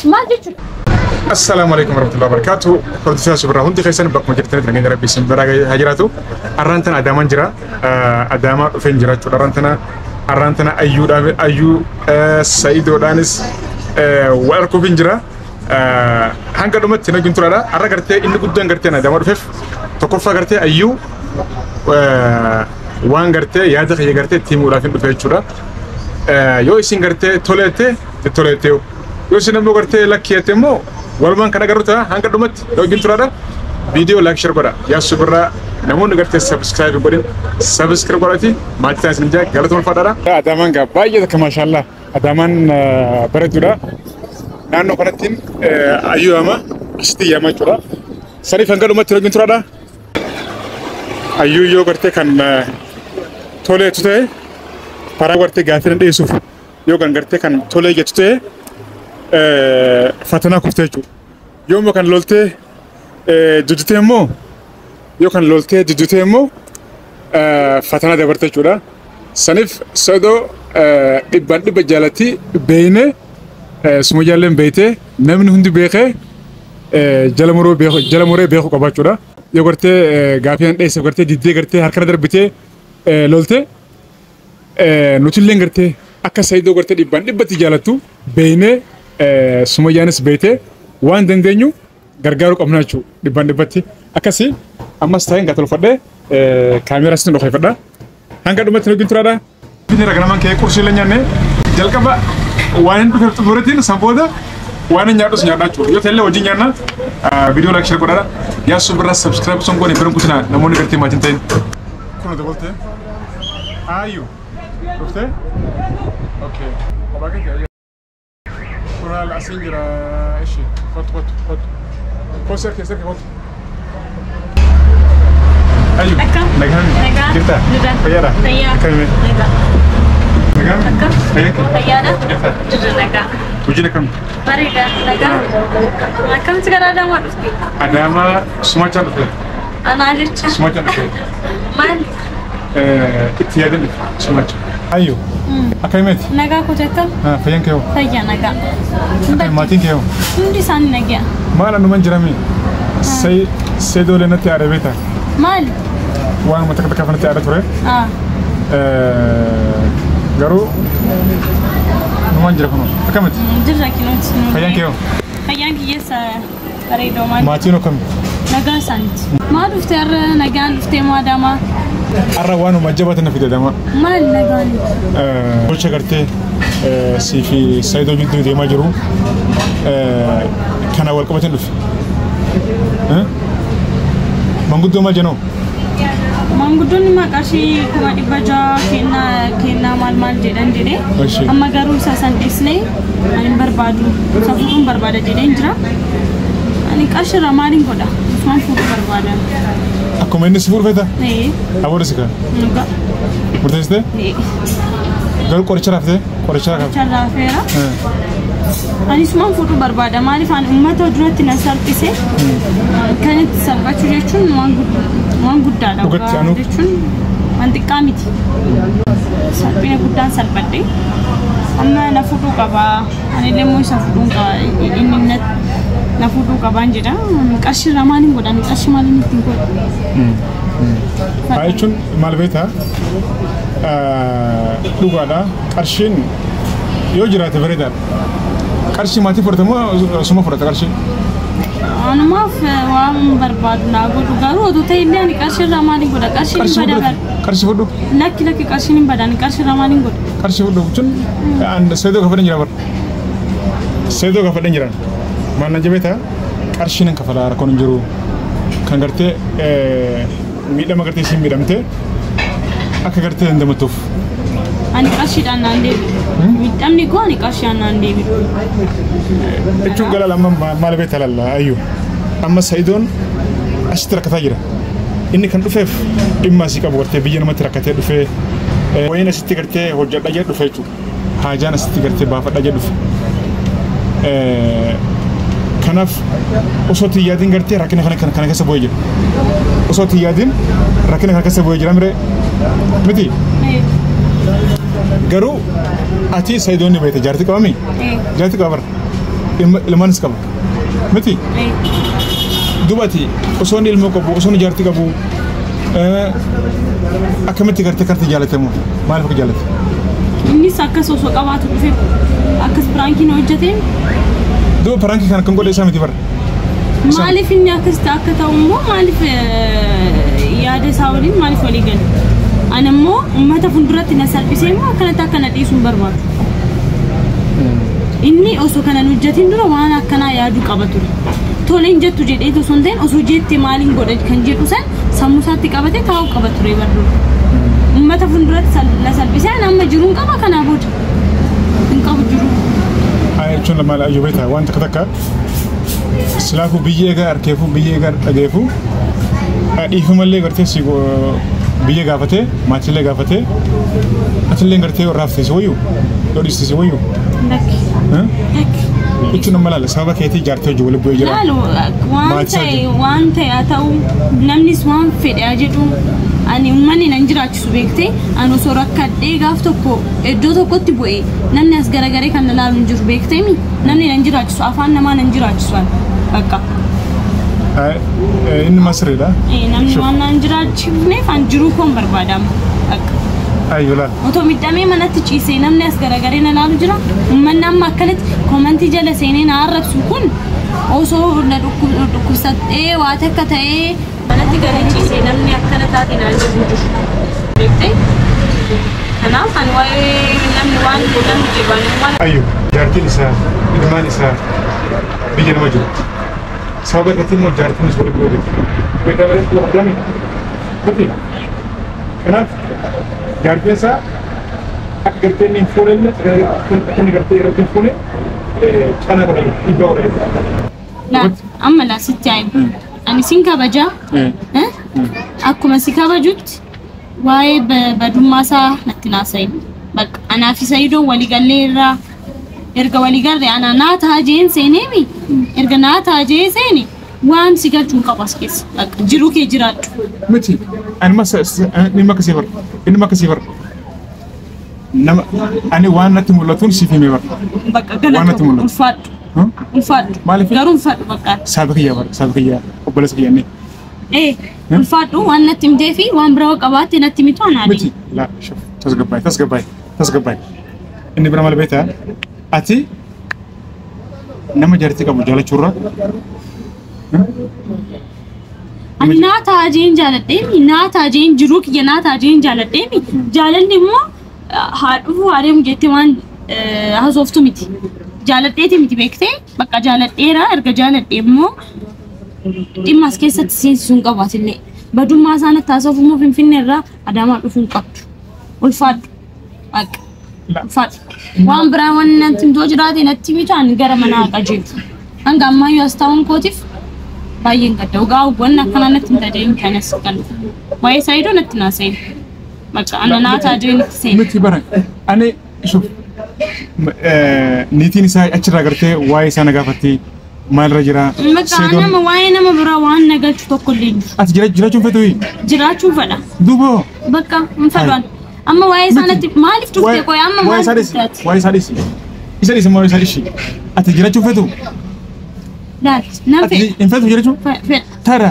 ما جيت السلام عليكم ورحمة الله وبركاته. كنت سبرا هندي خيسان بق مجرتنا تنين ربي سنبرا هجراتو. أرانتنا أدامان جرا أداما فين جراتو. أرانتنا أيو سعيد ودانس وأركو فين جرا. هنگا دومت تنا جنتورا دا. أرا كرتة إنو كودان كرتة أداما فيف. تكوفا كرتة أيو وان كرتة يادا خي كرتة تيم ورافين دفعت شورا. يو إسين كرتة تولته يو سينمو كرتة لكيته مو. والله كنا قررتها هنقدر دومت لو جنت رادا فيديو لايك شير برا يا سبرا نمون نقدر سبسكرايب بدين سبسكرايب براتي ما تنسى نجا قالتهم فدارا ادمان غبايه ما شاء الله ادمان بردودا نانو كنتين ايوما استي يما ترى سريف هنقدر دومت لو جنت رادا ايو يو برتي كان تولي تته para warte gafin da yusuf yo gangarte kan tole getute fatana kuftechu yomo kan lolte jujutemo yo kan lolte jujutemo fatana dabartechu da sanif sodo ibandi bajalati beene sumujalen beete namni hundi beexe jalamoro beexu qabachu da yo garte gafian dese garte didde garte harkana darbite lolte nutillen garte akka saydo garte dibati jalatu beene sumayanis beete waan dandeenyu gargaaru qabnaachu dibati akasi amma stayn gatol fadde camera sin doxay fadda hanga dumati no gintrada bini ragnaman ke kursi la ñane jalkaba waan du feftu boratin samboda waan ñaado ñaadachu yo telle wajin ñana video like share ko dara ya subra subscribe son goni berum kutina na mo negerti ma tinten kono de volte ayu okay okay obake لا سنجرة إيش خط كوسر كسر خط أيوة نجان كنتا فيارا كمل نجان فيارا جدا وجينا كم مريكا نجان كم تقدر أدام ورسكي أدام سمعت عنه أنا عارف سمعت عنه مال اتيادن سمعت أيوة أكيمت نجا كوتة فين كيو فين نجا ماتين كيو ندي سان نجا ما لنا من جرامي سيدولنا تعرفيتا مال وان ما تكتك فنت تعرفه جرو نمان جركنو أكيمت جركنو فين كيو فين كيس بريدو ماتينو كم نجا سانت ما دفتر نجا دفتر ما داما الروانو مجبتنا في دما ما نغاني وش كرتي سي في سيدو جدو دي ماجرو كان اول كبتن دف مانغودو ما جنو مانغودو ما كاشي كما دبجا كنا مال جدان دي اما غارو ساسان ديسني ان بربادو سفوم بربادا دينجرا اني كاشي رامارين كودا اسمان فوت بربادا Aku main di sepur beta? Nih. Apa udah sekarang? Enggak. Berarti itu? Nih. Gaul korceraf deh, korceraf. Korceraf ya? Ani semua foto berbeda. Mari fan umat itu dulu tina sarpise. Kan itu sarpa curi cun nuang gudda ada. Curi cun nanti kami ti. Sarpina gudda sarpa deh. Amma na foto kaba. Ani lemu sa foto kaba. Ini net. Na foto kabanjira kashi ramani godani kashi malini tinko aychun malbeta dugada karshin yo jirate vereda karshi mati portamo suma porta karshi ana ma wa barbad na godu garu do tayne ani kashi ramani goda kashi bada karshi fodu laki kashi nim badani kashi ramani god karshi fodu chun and sedo ka fadan jira bar sedo ka fadan jira mana jabeta karshinan kafala rakon juru kan garte mida magarte sim midamte aka garte ndamatuf ani kashidan nande midamni go ani kashidan nande echu galala malbeta lalla ayu amma saidon ashtraka tajira inni kan dufef imma sika borte biyana matrakate dufe wayna sitti garte hojja daje dufechu hajana sitti garte ba fa daje dufe كناف وصوتي يادين قرتي ركنا كنا كسب ويجر وصوتي يادين ركنا كسب ويجر أمره متي قرو أتي سيدوني بيت جارتي كامي جارتي كابر ilmaan is qaba miti dubati osoo inni ilmoo qabu osoo inni jaartii qabu akkamitti gartee karti jaalatamu maaliif akka jaalate innis akkas osoo qabaatu dhufe akkas piraankiin hojjeteen duuba pirankii kana kan godhe isaa miti bara maaliif inni akkas akka ta'u immoo maaliif yaada isaa waliin maaliif walii gale ani immoo uummata fuulduratti na salphisee immoo akkanatti akkana dhiisuun barbaadu inni osoo kana hojjetiin dura waan akkanaa yaaduu qaba ture tole hin jettu jedhee osoo hin ta'in osoo jettee maaliin godha kan jedhu san sammuu isaatti qabatee taa'uu qaba ture barbaadu uummata fuulduratti na salphisee amma jiruun qaba kanaa booda hin qabu jiru jechuun maal ayyuu beektaa waan takka silaafu biyyee egaa arkeefu biyyee egaa dhageefu dhiifamallee gartee si biyyee gaafatee maatiilee gaafatee atillee gartee raaftee si wayyuu yoo dhiistee si wayyuu jechuun amma laala sababa keetii jaartee hojii waliin bu'ee jira waan ta'e haa ta'u namnis waan fedhaa jedhu ani uummanni nan jiraachisu beektee ani osoo rakkadhee gaaf tokko iddoo tokkotti bu'ee namni as garagaree kan laalu hin jiru beektee mi namni nan jiraachisu afaan namaa nan jiraachisu bakka inni masriidha namni waan nan jiraachifneef an jiruu koon barbaadamu bakka ayyula otoo miidhamee manatti ciisee namni as garagaree na laalu jira uummanni amma akkanatti koomantii jala seenee na arrabsu kun osoo na dhukkubsattee waa takka ta'ee manatti galee ciisee namni akkana taate na jiru beektee kanaaf ani waa'ee namni waan godhan jibbanii waan ayyu jaartiin isaa ilmaan isaa biyya nama jiru sababa keetiin immoo jaartiin isaa waliin bu'ee beekamaa adami kuti kanaaf jaartiin isaa akka gartee inni hin fuudhenne inni gartee irratti hin fuudhe cana godhame dhiibbaa godhame amma laa sitti ayibu ani sin kabaja akkuma si kabajutti waa'ee badummaa isaa natti naasayi bakka anaaf isa idoo waliigallee irraa erga waliigalle ana naa taajeen seeneemi erga naa taajee seeni waan si galchuun qabu as keessa bakka jiruu kee jiraadhu miti ani inni makasii bar nama ani waan natti mul'atuun siif himee bar bakka galata ulfaadhu garuu ulfaadhu bakka saaba kiyyaa obboleessa kiyyaanne ulfaadhu waan natti himtee fi waan biraa qabaatte natti mitu anaadhe miti laa shuf tasgabbaay inni bira maal beektaa ati nama jaartii qabu jaalachuurra ani naa taajeen jaaladheemi naa taajeen jiruu kiyya naa taajeen jaaladheemi jaalalli immoo haa dhufu adeemu jettee waan haasoftu miti jaaladheeti miti beektee bakka jaaladheera erga jaaladhee immoo dhimma as keessatti seensisuun qabaatillee badummaa isaanitti haasoof immoo finfinnee irraa adaamaa dhufuun qabdu ulfaadhu bakka ulfaadhu waan biraa waan nanti himtoo jiraate natti mitu ani gara manaa qajeeltu hanga ammayyuu as ta'uun kootiif baay'een gadda ugaa wanna akkana natti hin tajaajin kanas kan waa'ee isaa idoo natti naaseen bakka ana naa taajeen itti seen miti bara ani shuf niitiin isaa achirraa gartee waa'ee isaa na gaafatti maalirra jira nama waa'ee nama biraa waan nagalchu tokko illee jiru ati jiraachuun feetu jiraachuu fedha duuba bakka hin fedhan amma waa'ee isaanitti maaliif turte qoy amma waa'ee isaa dhisi isa dhisi waa'ee isaa dhisi ati jiraachuun feetu laal nan fedha hin feetu jiraachuu fedha tara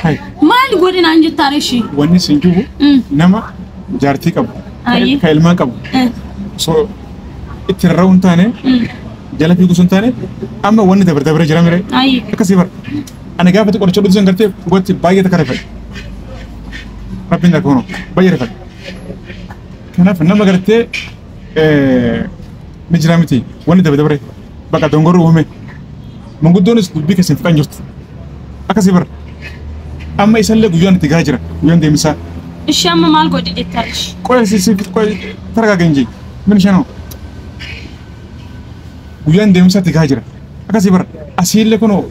hai maal godhinaan jettaare ishii wanni sin jiru nama jaartii qabu ka ilmaan qabu so itti rarra'uu hin taane jala fiiguu sun taane amma wanni dabre jira mire akkasii bar ani gaafatti qoricha dhuguu san gartee gotti baay'ee takka rifadhe rabbiin akka hono baay'ee rifadhe kanaaf nama gartee ni jira miti wanni dabre bakka dongorru uume manguddoonis dubbii keessan fixan jirtu akkasii bar amma isallee guyyaan itti gaa jira guyyaan deemisaa ishee amma maal godhe jettaarish qoy targaa genji min shanoo guyyaan deemsaa itti gaa jira akkasii bar asiillee kunoo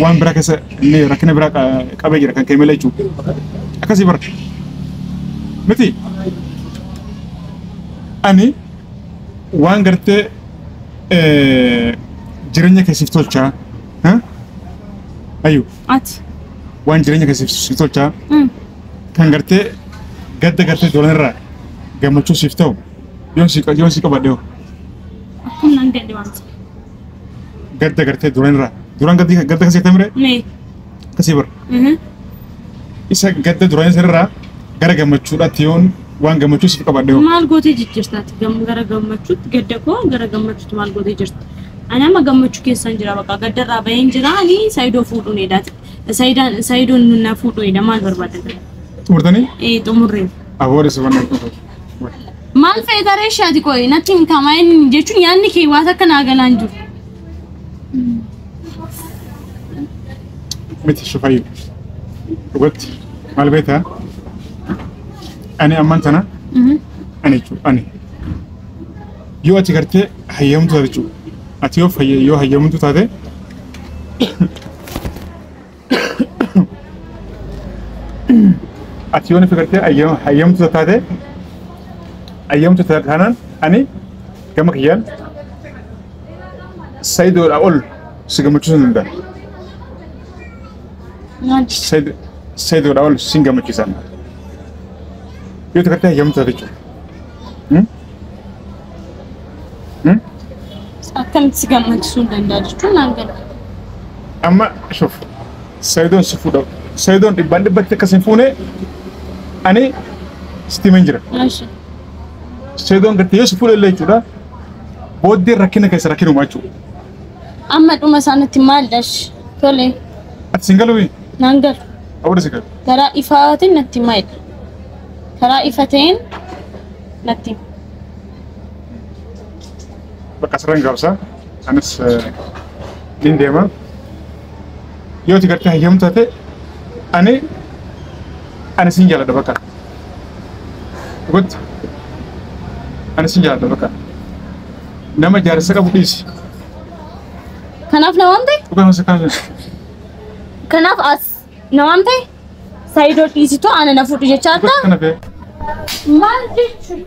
waan biraa keessa inni rakkina biraa qabee jira kan keemela jechuudha akkasii bar miti ani waan gartee jireenya keessiif tolchaa ayyu ati waan jireenya keessiif tolchaa kan gartee gadda gartee dolanirraa gammachuu siif ta'u yoon si qabadhee akkuma nan gadde waan قد قرتي دوران قد كسي تمره مي كسيبر إسا قد دوران سررا غرا غمچودا تيون وان غمچو سفق بعدو مال غوتي جيرتات غرا غمچوت قدكو غرا غمچوت مال غوتي جيرت أنا ما غمچو كيسان جرا بقى قد رابين جرا اني سايدو فودو نيدات سايدو ننا فودو يدا مال بربات تمرتني اي تمرين أبوري سبحانه مال فيداري شادي كوي نتين كماين جيچون ياني كي واتا كنا غلانجو متى شوفي قلت مال بيتها أنا أمانتنا أنا يو أتكرت هيوم تاريخ أتيوف يو هيوم تاريخ أتيوني فكرت هيوم تاريخ أيام تاريخ هنا أنا كم خيال سيد الأول سجمتشون ده سيد الأول سجمتشون يو تكرت هيوم تاريخ أكم سجمتشون ده شو نعمل أما شوف سيدون سفودو سيدون دبان بتك كسنفونه أنا ستيمنجر ماشي سيدون قلت يوسفول اللي يجودا بودي ركينا كيس ركينو ماچو أما دوما سانتي مالدش تولي أتسنجلوي نانجر أول سكر ترى إفاتين نتي مايد ترى إفاتين نتي بكسرين غابسا أنس دين ديما يو تكرت هيوم تاتي أنا سنجل دبكا قلت أنا سنجل دبكا نما جارسك أبوكيس كناف نوامتي وكان مسكان كناف أس نوامتي سايدو تيسيتو أنا نفوت جيتشاتا كنا في مالجيتشو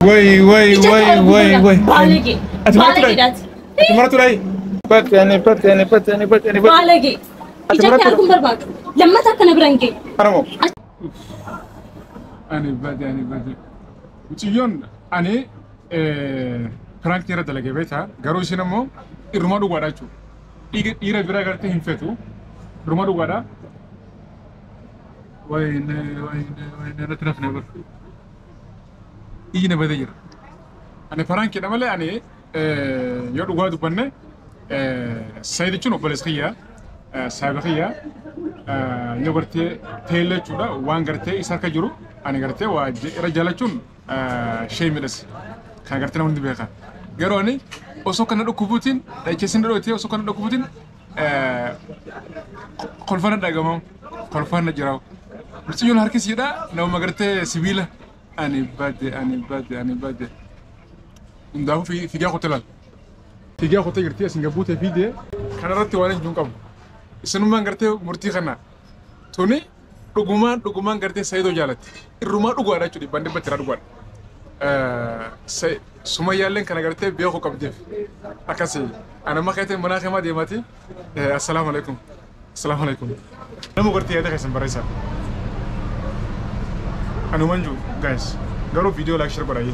وي بالغي بالغي دات أتمنى تلاقي باتني بالغي إجاك أكون برباك لما تكنا برنكي أنا مو أنا بدي وتيجون أنا فرانك تيرا دلقي بيتها قروشنا مو الرمادو غاداشو إيرا بيرا قرتي هنفتو الرمادو غادا وين نتنف نبر يجينا بدير أنا فرانك كده ماله أنا يودو غادو بني سيد شنو بلسخيا سابقيا يقرتي تيلا شودا وان قرتي إسارك جرو أنا قرتي ورجال شون شيء مدرس كان قرتنا من دبيخا قروني أسوق كنا ركوبتين كيسين دلوقتي أسوق كنا ركوبتين خلفنا دعامو خلفنا جراو بس يوم هركس يدا نو مقرتي سبيله أنا بدي نداو في جا هوتيل في جا هوتيل قرتي سنغافورة في دي كان راتي وانا جونكم سنومان قرتي مرتي خنا توني دوغمان قرتي سيدو جالت الروما دوغو ada cudi bande batira dugan suma yallen kana قرتي بيخو كبديف akasi ana makete mana khama de mati assalamu alaikum namu قرتي ada kasan barisa anu manju guys garo video like share baraye